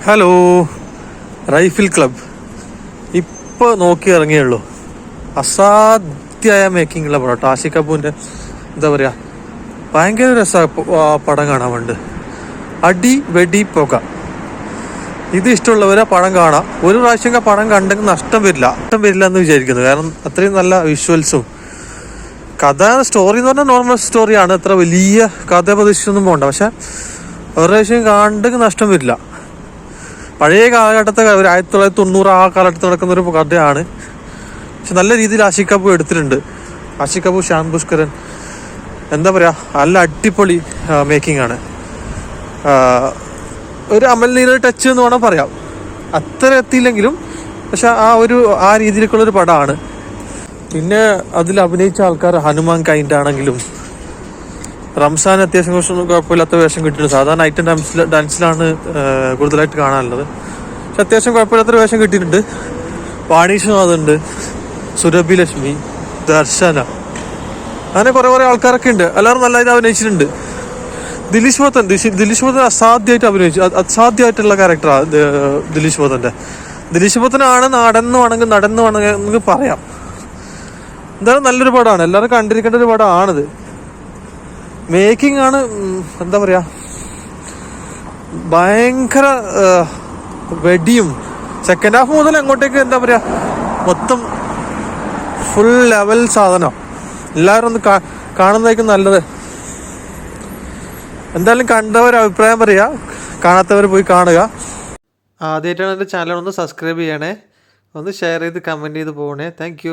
Hello, rifle club ഇപ്പോൾ നോക്കി ഇറങ്ങിയുള്ളൂ. അസാധ്യമായ മേക്കിംഗ് ഉള്ള പടം. ആഷിഖ് കപൂറിൻ്റെ എന്താ പറയുക, ഭയങ്കര രസമാണ് പടം കാണാൻ വേണ്ടി. അടി വെടി പുക. ഇത് ഇഷ്ടമുള്ളവരെ പടം കാണാം. ഒരു പ്രാവശ്യം പടം കണ്ടെങ്കിൽ നഷ്ടം വരില്ല എന്ന് വിചാരിക്കുന്നു. കാരണം അത്രയും നല്ല വിഷ്വൽസും സ്റ്റോറി എന്ന് പറഞ്ഞാൽ നോർമൽ സ്റ്റോറിയാണ്. അത്ര വലിയ കഥ പ്രതീക്ഷിച്ചൊന്നും പോകണ്ട. പക്ഷെ ഒരു പ്രാവശ്യം കണ്ടെങ്കിൽ നഷ്ടം വരില്ല. പഴയ കാലഘട്ടത്തെ 1990 ആ കാലഘട്ടത്തിൽ നടക്കുന്ന ഒരു കഥയാണ്. പക്ഷെ നല്ല രീതിയിൽ ആഷിഖ് കപൂർ എടുത്തിട്ടുണ്ട്. ആഷിഖ് കപൂർ, ഷാൻ പുഷ്കരൻ, എന്താ പറയുക, നല്ല അടിപൊളി മേക്കിംഗ് ആണ്. ഒരു അമൽ നീരൽ ടച്ച് എന്ന് വേണം പറയാം. അത്ര എത്തിയില്ലെങ്കിലും പക്ഷെ ആ രീതിയിലേക്കുള്ളൊരു പടമാണ്. പിന്നെ അതിൽ അഭിനയിച്ച ആൾക്കാർ ഹനുമാൻ കൈൻഡ് ആണെങ്കിലും റംസാൻ അത്യാവശ്യം കുറച്ചൊന്നും കുഴപ്പമില്ലാത്ത വേഷം കിട്ടിയിട്ടുണ്ട്. സാധാരണ ഐറ്റം ഡാൻസിലാണ് കൂടുതലായിട്ട് കാണാനുള്ളത്. പക്ഷെ അത്യാവശ്യം കുഴപ്പമില്ലാത്തൊരു വേഷം കിട്ടിയിട്ടുണ്ട്. വാണീഷ്നാഥുണ്ട്, സുരഭി ലക്ഷ്മി, ദർശന, അങ്ങനെ കുറേ ആൾക്കാരൊക്കെ ഉണ്ട്. എല്ലാവരും നല്ലതായിട്ട് അഭിനയിച്ചിട്ടുണ്ട്. ദിലീഷ് പോത്തൻ അസാധ്യമായിട്ടുള്ള ക്യാരക്ടറാണ് ദിലീഷ് പോത്തനാണ് നടന്നു വേണമെങ്കിൽ നമുക്ക് പറയാം. എന്തായാലും നല്ലൊരു പടമാണ്, എല്ലാവരും കണ്ടിരിക്കേണ്ട ഒരു പടമാണിത്. മേക്കിംഗ് ആണ്, എന്താ പറയാ, ഭയങ്കര വെടിയും. സെക്കൻഡ് ഹാഫ് മുതൽ അങ്ങോട്ടേക്ക് എന്താ പറയാ, മൊത്തം ഫുൾ ലെവൽ സാധനം. എല്ലാവരും ഒന്ന് കാണുന്നതായിരിക്കും നല്ലത്. എന്തായാലും കണ്ടവർ അഭിപ്രായം പറയുക, കാണാത്തവർ പോയി കാണുക. ആദ്യമായിട്ടാണ് എൻ്റെ ചാനൽ ഒന്ന് സബ്സ്ക്രൈബ് ചെയ്യണേ, ഒന്ന് ഷെയർ ചെയ്ത് കമൻറ്റ് ചെയ്ത് പോകണേ. താങ്ക്